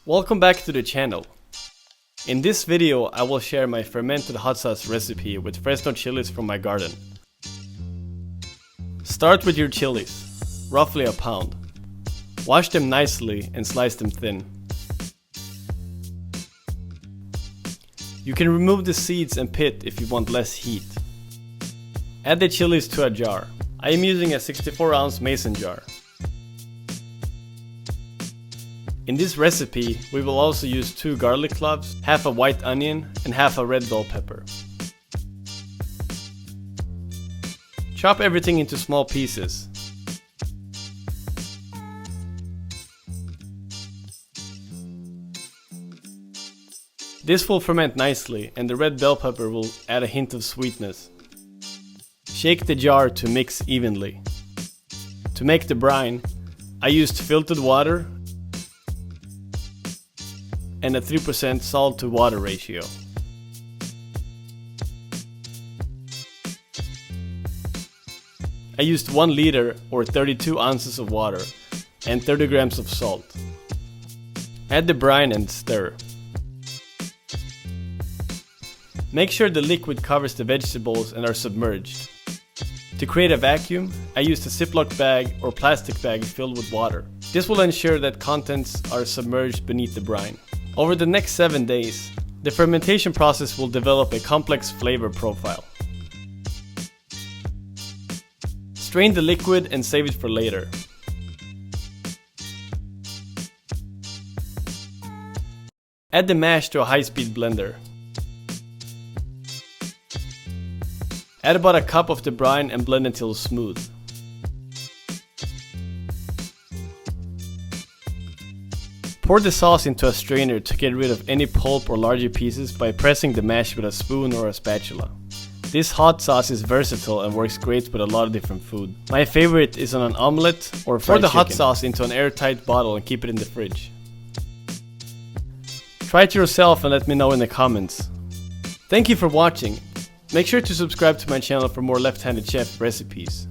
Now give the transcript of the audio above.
Welcome back to the channel. In this video I will share my fermented hot sauce recipe with Fresno chilies from my garden. Start with your chilies, roughly a pound. Wash them nicely and slice them thin. You can remove the seeds and pit if you want less heat. Add the chilies to a jar. I am using a 64-ounce mason jar. In this recipe, we will also use 2 garlic cloves, half a white onion, and half a red bell pepper. Chop everything into small pieces. This will ferment nicely, and the red bell pepper will add a hint of sweetness. Shake the jar to mix evenly. To make the brine, I used filtered water and a 3% salt to water ratio. I used 1 liter or 32 ounces of water and 30 grams of salt. Add the brine and stir. Make sure the liquid covers the vegetables and are submerged. To create a vacuum, I used a Ziploc bag or plastic bag filled with water. This will ensure that contents are submerged beneath the brine. Over the next 7 days, the fermentation process will develop a complex flavor profile. Strain the liquid and save it for later. Add the mash to a high-speed blender. Add about a cup of the brine and blend until smooth. Pour the sauce into a strainer to get rid of any pulp or larger pieces by pressing the mash with a spoon or a spatula. This hot sauce is versatile and works great with a lot of different food. My favorite is on an omelette or fried chicken. Pour the hot sauce into an airtight bottle and keep it in the fridge. Try it yourself and let me know in the comments. Thank you for watching. Make sure to subscribe to my channel for more left-handed chef recipes.